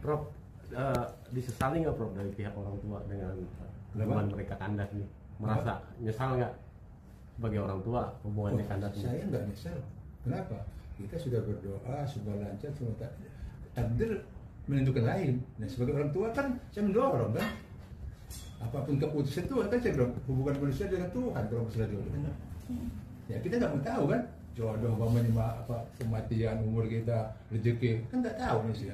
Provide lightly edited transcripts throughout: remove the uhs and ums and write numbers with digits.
Prof, disesali nggak Prof dari pihak orang tua dengan hubungan mereka kandas nih? Merasa nyesal nggak sebagai orang tua hubungannya kandas ini? Saya nggak nyesal. Kenapa? Kita sudah berdoa, sudah lancar, semua takdir menentukan lain. Nah, sebagai orang tua kan saya mendorong kan. Apapun keputusan Tuhan kan saya bilang hubungan manusia dengan Tuhan kalau masalah jodoh. Ya kita nggak mau tahu kan jodoh apa kematian umur kita rezeki kan nggak tahu manusia.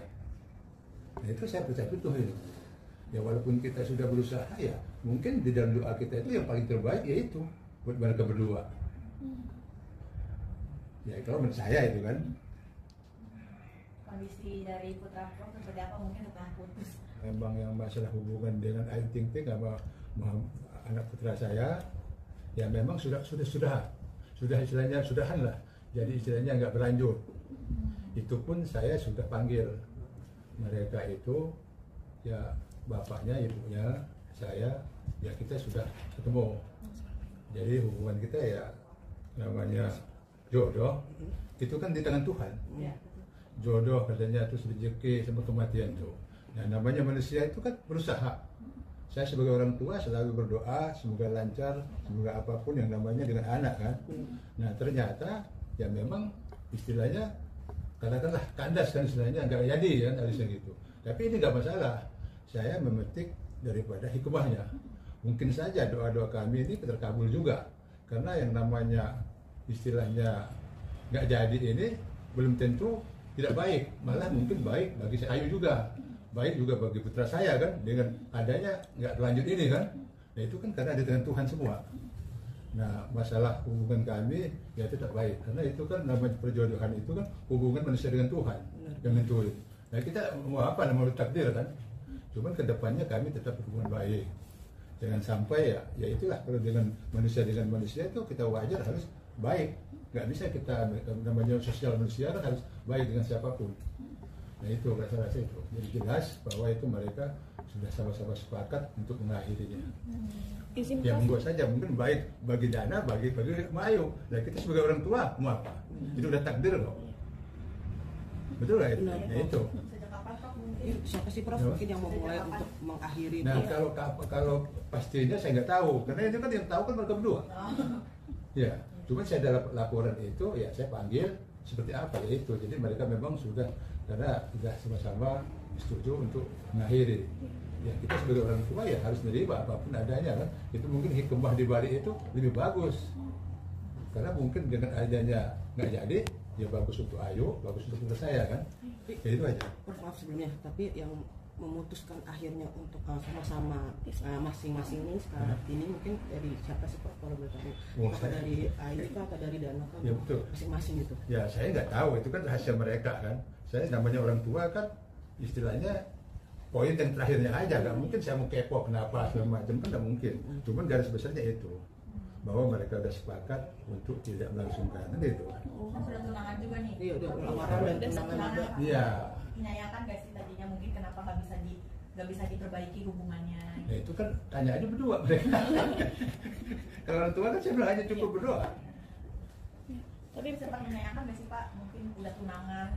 Nah itu saya percaya betul itu. Ya walaupun kita sudah berusaha ya mungkin di dalam doa kita itu yang paling terbaik yaitu buat mereka berdua. Ya kalau menurut saya itu kan. Kondisi dari putra Prof seperti apa mungkin setelah putus? Memang yang masalah hubungan dengan Ayu Ting Ting sama anak putra saya ya memang sudah istilahnya sudahan lah, jadi istilahnya nggak berlanjut. Itu pun saya sudah panggil mereka itu ya bapaknya ibunya saya ya kita sudah ketemu, jadi hubungan kita ya namanya jodoh itu kan di tangan Tuhan. Jodoh katanya terus rezeki sama kematian tuh. Nah namanya manusia itu kan berusaha. Saya sebagai orang tua selalu berdoa semoga lancar, semoga apapun yang namanya dengan anak kan. Nah ternyata ya memang istilahnya katakanlah kandas kan istilahnya nggak jadi kan harusnya gitu. Tapi ini nggak masalah. Saya memetik daripada hikmahnya. Mungkin saja doa-doa kami ini terkabul juga karena yang namanya istilahnya nggak jadi ini belum tentu tidak baik, malah mungkin baik bagi saya Ayu juga, baik juga bagi putra saya kan dengan adanya nggak lanjut ini kan. Nah itu kan karena ada dengan Tuhan semua. Nah masalah hubungan kami ya tetap baik karena itu kan namanya perjodohan itu kan hubungan manusia dengan Tuhan yang nentuin. Nah kita mau apa namanya takdir kan. Cuman kedepannya kami tetap berhubungan baik. Jangan sampai ya itulah kalau dengan manusia itu kita wajar harus baik. Nggak bisa kita namanya sosial manusia kan harus baik dengan siapapun. Nah itu rasa-rasa itu. Jadi jelas bahwa itu mereka sudah sama-sama sepakat untuk mengakhirinya. Ya monggo saja mungkin baik bagi Dana, bagi Ayu. Nah kita sebagai orang tua mau apa? Itu udah takdir kok. Betul nggak itu? Nah itu. Sejak kapan Prof mungkin? Siapa sih Prof mungkin yang mau mulai untuk mengakhiri? Nah kalau pastinya saya nggak tahu karena itu kan yang tahu kan mereka berdua. Ya. Cuma saya dalam laporan itu ya saya panggil seperti apa ya itu. Jadi mereka memang sudah karena sudah sama-sama setuju untuk mengakhiri. Ya kita sebagai orang tua ya harus menerima apapun adanya kan. Itu mungkin hikmah di balik itu lebih bagus. Karena mungkin dengan adanya nggak jadi ya bagus untuk Ayu, bagus untuk saya kan. Ya itu aja. Maaf sebelumnya, tapi yang memutuskan akhirnya untuk sama-sama masing-masing ini sekarang ini mungkin dari siapa sih Pak kalau boleh tahu? Apakah dari Ayu atau dari Dana kan? Ya betul. Masing-masing gitu. Ya saya nggak tahu itu kan rahasia mereka kan. Saya namanya orang tua kan istilahnya poin yang terakhirnya aja nggak mungkin saya mau kepo kenapa segala macam kan nggak mungkin. Cuman garis besarnya itu bahwa mereka sudah sepakat untuk tidak melangsungkan itu. Sudah tunangan juga nih. Iya udah lamaran dan tunangan ada. Iya. Menyayangkan gak sih tadinya mungkin kenapa nggak bisa diperbaiki hubungannya? Nah itu kan tanya aja berdua mereka. Kalau orang tua kan saya bilang hanya cukup berdoa. Tapi sempat menyayangkan gak sih Pak? Mungkin udah tunangan.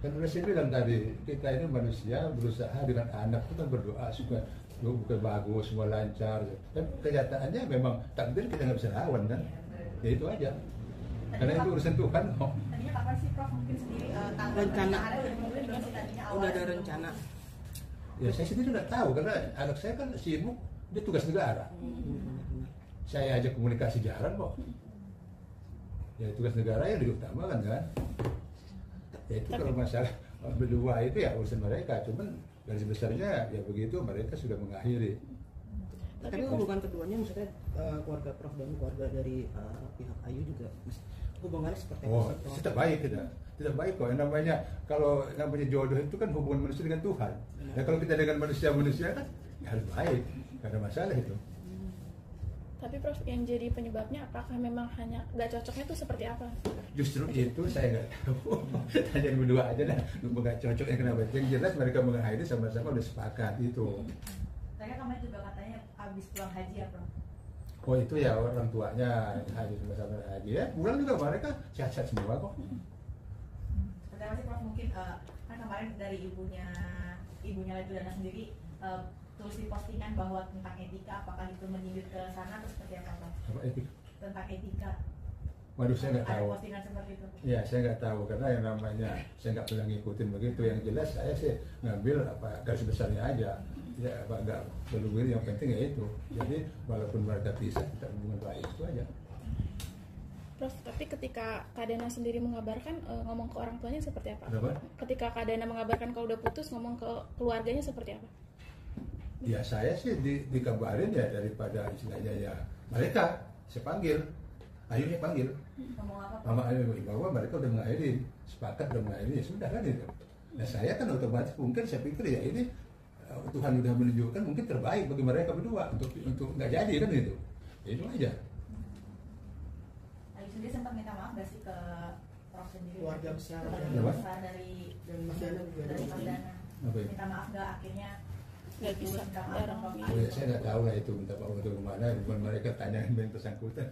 Kan udah saya bilang tadi kita ini manusia berusaha dengan anak itu kan berdoa suka bukan bagus semua lancar. Kan kenyataannya memang takdir kita nggak bisa lawan kan. Ya itu aja. Karena itu urusan Tuhan kok. Tadinya kapan sih Prof mungkin sendiri Rencana udah ada rencana. Ya saya sendiri nggak tahu karena anak saya kan sibuk dia tugas negara. Saya aja komunikasi jarang kok. Ya tugas negara yang diutamakan kan. Ya itu kalau masalah berdua itu ya urusan mereka. Cuman garis besarnya ya begitu mereka sudah mengakhiri. Tapi hubungan keduanya misalnya keluarga Prof dan keluarga dari pihak Ayu juga hubungannya seperti apa? Tetap baik tidak baik kok. Yang namanya kalau namanya jodoh itu kan hubungan manusia dengan Tuhan. Nah kalau kita dengan manusia kan ya harus baik, nggak ada masalah itu. Tapi Prof, yang jadi penyebabnya apakah memang hanya nggak cocoknya itu seperti apa? Justru itu saya nggak tahu. Tanya berdua aja dah, nggak cocoknya kenapa? Yang jelas mereka mengakhiri sama-sama udah sepakat itu. Saya kemarin juga katanya habis pulang haji ya Prof. Oh itu ya orang tuanya haji sama-sama haji ya. Pulang juga mereka sehat-sehat semua kok. Seperti apa sih Prof mungkin kan kemarin dari ibunya Ledudana sendiri tulis di postingan bahwa tentang etika, apakah itu menyindir ke sana atau seperti apa Pak? Apa etika? Tentang etika. Waduh, saya nggak tahu. Ada postingan seperti itu. Ya, saya nggak tahu karena yang namanya saya nggak pernah ngikutin begitu. Yang jelas saya sih ngambil apa garis besarnya aja. Ya, apa nggak perlu yang penting ya itu. Jadi walaupun mereka bisa kita hubungan baik itu aja. Prof, tapi ketika Kak Dana sendiri mengabarkan ngomong ke orang tuanya seperti apa? Kenapa? Ketika Kak Dana mengabarkan kalau udah putus, ngomong ke keluarganya seperti apa? Ya saya sih dikabarin ya daripada istilahnya ya mereka saya panggil, akhirnya panggil. Ngomong apa Pak? Mama bahwa mereka udah mengakhiri, sepakat udah mengakhiri, ya sudah kan itu. Nah saya kan otomatis mungkin saya pikir ya ini Tuhan udah menunjukkan mungkin terbaik bagi mereka berdua untuk nggak jadi kan itu. Ya, itu aja. Ayu sendiri sempat minta maaf nggak sih ke Prof sendiri? Keluarga besar. Keluarga besar dari Mas Dana juga dari Mas Dana. Apa itu? Minta maaf nggak akhirnya? Nggak bisa Minta maaf bareng. ke Prof. Oh ya saya nggak tahu lah itu minta maaf untuk kemana, mereka tanyain yang bersangkutan.